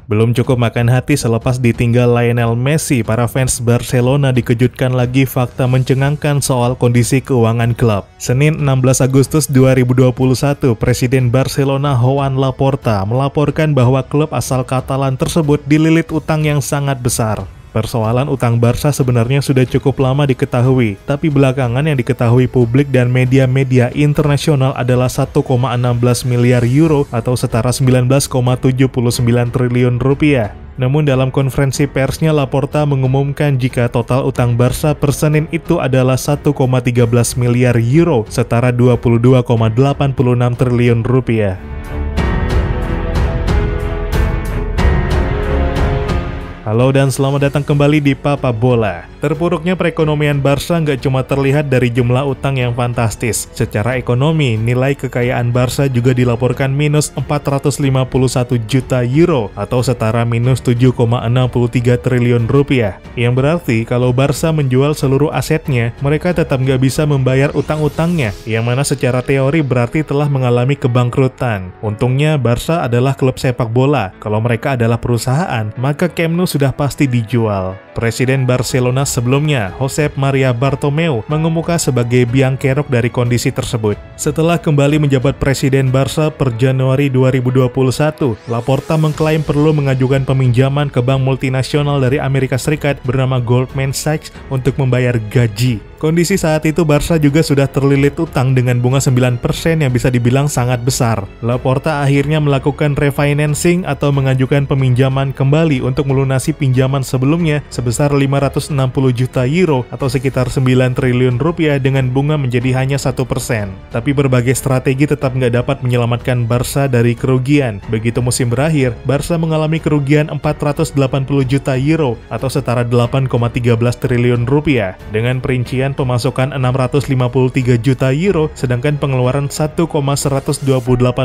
Belum cukup makan hati selepas ditinggal Lionel Messi, para fans Barcelona dikejutkan lagi fakta mencengangkan soal kondisi keuangan klub. Senin 16 Agustus 2021, Presiden Barcelona Joan Laporta melaporkan bahwa klub asal Katalan tersebut dililit utang yang sangat besar. Persoalan utang Barca sebenarnya sudah cukup lama diketahui, tapi belakangan yang diketahui publik dan media-media internasional adalah 1,16 miliar euro atau setara 19,79 triliun rupiah. Namun dalam konferensi persnya, Laporta mengumumkan jika total utang Barca per Senin itu adalah 1,13 miliar euro, setara 22,86 triliun rupiah. Halo dan selamat datang kembali di Papa Bola. Terpuruknya perekonomian Barca nggak cuma terlihat dari jumlah utang yang fantastis. Secara ekonomi, nilai kekayaan Barca juga dilaporkan minus 451 juta euro atau setara minus 7,63 triliun rupiah. Yang berarti kalau Barca menjual seluruh asetnya, mereka tetap nggak bisa membayar utang-utangnya, yang mana secara teori berarti telah mengalami kebangkrutan. Untungnya Barca adalah klub sepak bola. Kalau mereka adalah perusahaan, maka Camp Nou sudah pasti dijual. Presiden Barcelona sebelumnya, Josep Maria Bartomeu, mengemuka sebagai biang kerok dari kondisi tersebut. Setelah kembali menjabat Presiden Barca per Januari 2021, Laporta mengklaim perlu mengajukan peminjaman ke bank multinasional dari Amerika Serikat bernama Goldman Sachs untuk membayar gaji. Kondisi saat itu Barca juga sudah terlilit utang dengan bunga 9% yang bisa dibilang sangat besar. Laporta akhirnya melakukan refinancing atau mengajukan peminjaman kembali untuk melunasi pinjaman sebelumnya sebesar 560 juta euro atau sekitar 9 triliun rupiah dengan bunga menjadi hanya 1%. Tapi berbagai strategi tetap nggak dapat menyelamatkan Barca dari kerugian. Begitu musim berakhir, Barca mengalami kerugian 480 juta euro atau setara 8,13 triliun rupiah dengan perincian pemasukan 653 juta euro sedangkan pengeluaran 1,128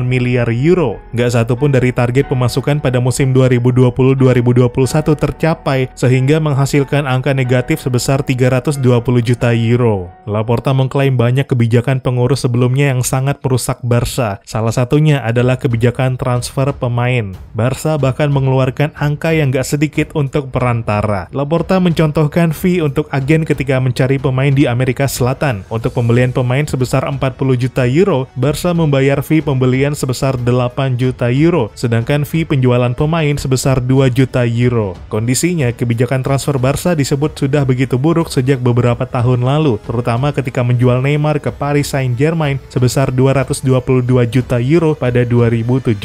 miliar euro. Nggak satu pun dari target pemasukan pada musim 2020-2021 tercapai sehingga menghasilkan angka negatif sebesar 320 juta euro. Laporta mengklaim banyak kebijakan pengurus sebelumnya yang sangat merusak Barca. Salah satunya adalah kebijakan transfer pemain. Barca bahkan mengeluarkan angka yang nggak sedikit untuk perantara. Laporta mencontohkan fee untuk agen ketika mencari pemain di Amerika Selatan. Untuk pembelian pemain sebesar 40 juta euro, Barca membayar fee pembelian sebesar 8 juta euro, sedangkan fee penjualan pemain sebesar 2 juta euro. Kondisinya, kebijakan transfer Barca disebut sudah begitu buruk sejak beberapa tahun lalu, terutama ketika menjual Neymar ke Paris Saint-Germain sebesar 222 juta euro pada 2017.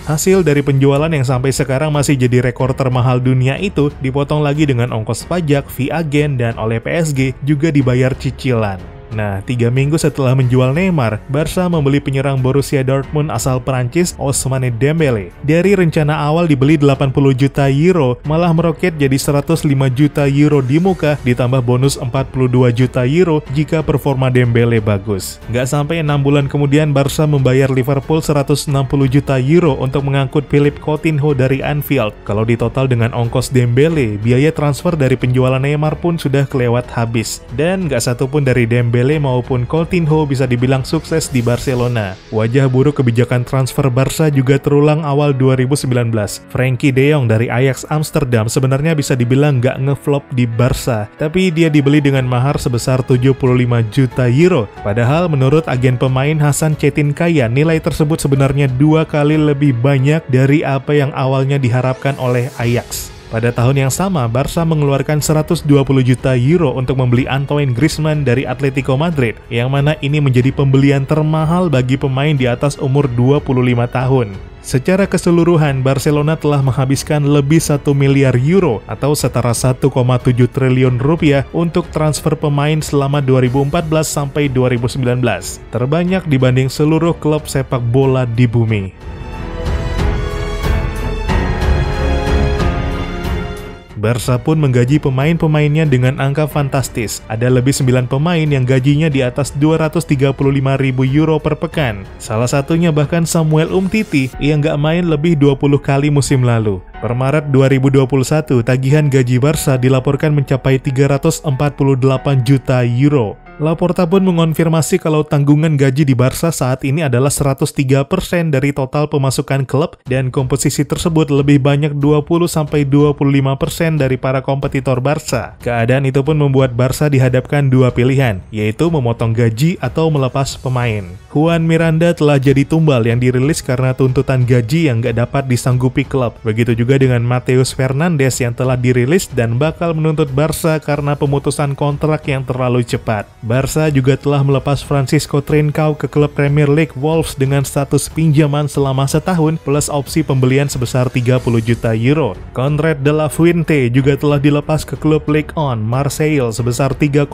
Hasil dari penjualan yang sampai sekarang masih jadi rekor termahal dunia itu dipotong lagi dengan ongkos pajak, fee agen, dan oleh PSG juga dibayar cicilan. Nah, 3 minggu setelah menjual Neymar, Barca membeli penyerang Borussia Dortmund asal Prancis Ousmane Dembele. Dari rencana awal dibeli 80 juta euro, malah meroket jadi 105 juta euro di muka, ditambah bonus 42 juta euro jika performa Dembele bagus. Nggak sampai 6 bulan kemudian, Barca membayar Liverpool 160 juta euro untuk mengangkut Philippe Coutinho dari Anfield. Kalau ditotal dengan ongkos Dembele, biaya transfer dari penjualan Neymar pun sudah kelewat habis. Dan nggak satupun dari Dembele maupun Coutinho bisa dibilang sukses di Barcelona. Wajah buruk kebijakan transfer Barca juga terulang awal 2019. Frenkie de Jong dari Ajax Amsterdam sebenarnya bisa dibilang nggak ngeflop di Barca, tapi dia dibeli dengan mahar sebesar 75 juta euro. Padahal menurut agen pemain Hasan Çetinkaya, nilai tersebut sebenarnya 2 kali lebih banyak dari apa yang awalnya diharapkan oleh Ajax. Pada tahun yang sama, Barca mengeluarkan 120 juta euro untuk membeli Antoine Griezmann dari Atletico Madrid, yang mana ini menjadi pembelian termahal bagi pemain di atas umur 25 tahun. Secara keseluruhan, Barcelona telah menghabiskan lebih 1 miliar euro atau setara 1,7 triliun rupiah untuk transfer pemain selama 2014 sampai 2019. Terbanyak dibanding seluruh klub sepak bola di bumi. Barca pun menggaji pemain-pemainnya dengan angka fantastis. Ada lebih 9 pemain yang gajinya di atas 235.000 euro per pekan. Salah satunya bahkan Samuel Umtiti yang nggak main lebih 20 kali musim lalu. Per Maret 2021, tagihan gaji Barca dilaporkan mencapai 348 juta euro. Laporta pun mengonfirmasi kalau tanggungan gaji di Barca saat ini adalah 103% dari total pemasukan klub dan komposisi tersebut lebih banyak 20-25% dari para kompetitor Barca. Keadaan itu pun membuat Barca dihadapkan dua pilihan, yaitu memotong gaji atau melepas pemain. Juan Miranda telah jadi tumbal yang dirilis karena tuntutan gaji yang gak dapat disanggupi klub. Begitu juga dengan Mateus Fernandes yang telah dirilis dan bakal menuntut Barca karena pemutusan kontrak yang terlalu cepat. Barca juga telah melepas Francisco Trincao ke klub Premier League Wolves dengan status pinjaman selama setahun plus opsi pembelian sebesar 30 juta euro. Conrad de la Fuente juga telah dilepas ke klub Ligue 1 Marseille sebesar 3,5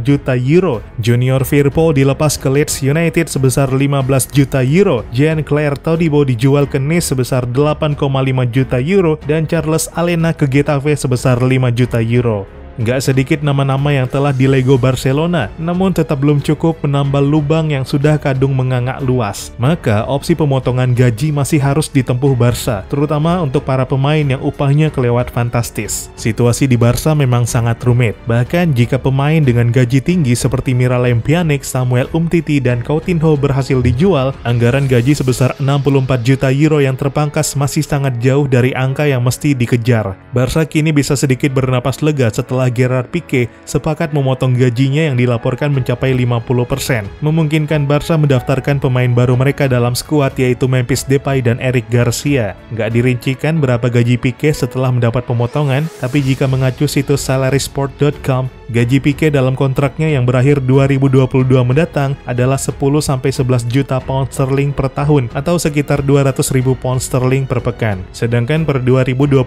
juta euro. Junior Firpo dilepas ke Leeds United sebesar 15 juta euro. Jean-Claire Todibo dijual ke Nice sebesar 8,5 juta euro dan Charles Alena ke Getafe sebesar 5 juta euro. Nggak sedikit nama-nama yang telah dilego Barcelona, namun tetap belum cukup menambal lubang yang sudah kadung mengangak luas. Maka opsi pemotongan gaji masih harus ditempuh Barca, terutama untuk para pemain yang upahnya kelewat fantastis. Situasi di Barca memang sangat rumit. Bahkan jika pemain dengan gaji tinggi seperti Miralem Pjanic, Samuel Umtiti, dan Coutinho berhasil dijual, anggaran gaji sebesar 64 juta euro yang terpangkas masih sangat jauh dari angka yang mesti dikejar. Barca kini bisa sedikit bernapas lega setelah Gerard Pique sepakat memotong gajinya yang dilaporkan mencapai 50%, memungkinkan Barca mendaftarkan pemain baru mereka dalam skuad yaitu Memphis Depay dan Eric Garcia. Nggak dirincikan berapa gaji Pique setelah mendapat pemotongan, tapi jika mengacu situs salarysport.com, gaji Pique dalam kontraknya yang berakhir 2022 mendatang adalah 10-11 juta pound sterling per tahun atau sekitar 200.000 pound sterling per pekan. Sedangkan per 2021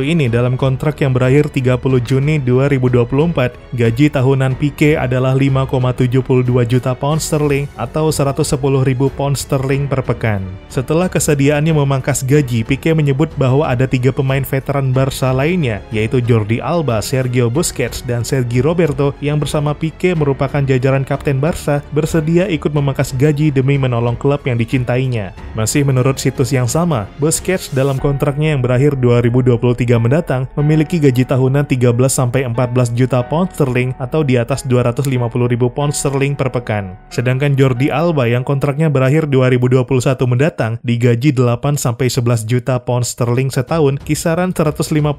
ini dalam kontrak yang berakhir 30 Juni 2024, gaji tahunan Pique adalah 5,72 juta pound sterling atau 110.000 pound sterling per pekan. Setelah kesediaannya memangkas gaji, Pique menyebut bahwa ada 3 pemain veteran Barca lainnya, yaitu Jordi Alba, Sergio Busquets, dan Sergi Roberto yang bersama Pique merupakan jajaran kapten Barca bersedia ikut memangkas gaji demi menolong klub yang dicintainya. Masih menurut situs yang sama, Busquets dalam kontraknya yang berakhir 2023 mendatang memiliki gaji tahunan 13-14 juta pound sterling atau di atas 250.000 pound sterling per pekan. Sedangkan Jordi Alba yang kontraknya berakhir 2021 mendatang digaji 8-11 juta pound sterling setahun, kisaran 150-200.000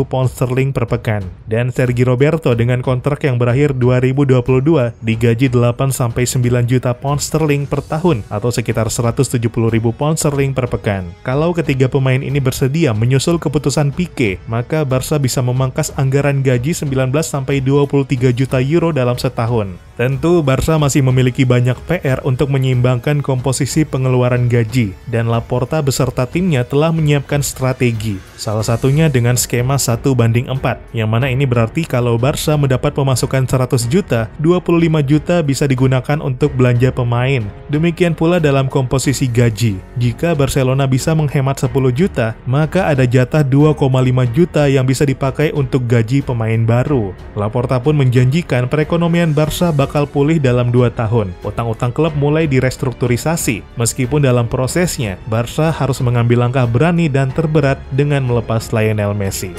pound sterling per pekan. Dan Sergi Roberto dengan kontrak yang berakhir 2022 digaji 8-9 juta pound sterling per tahun atau sekitar 170.000 pound sterling per pekan. Kalau ketiga pemain ini bersedia menyusul keputusan Pique, maka Barca bisa memangkas anggaran gaji 19-23 juta euro dalam setahun. Tentu Barca masih memiliki banyak PR untuk menyeimbangkan komposisi pengeluaran gaji, dan Laporta beserta timnya telah menyiapkan strategi. Salah satunya dengan skema 1:4, yang mana ini berarti kalau Barca mendapat pemasukan 100 juta, 25 juta bisa digunakan untuk belanja pemain. Demikian pula dalam komposisi gaji. Jika Barcelona bisa menghemat 10 juta, maka ada jatah 2,5 juta yang bisa dipakai untuk gaji pemain baru. Laporta pun menjanjikan perekonomian Barca bakal pulih dalam 2 tahun. Utang-utang klub mulai direstrukturisasi. Meskipun dalam prosesnya, Barca harus mengambil langkah berani dan terberat dengan melepas Lionel Messi.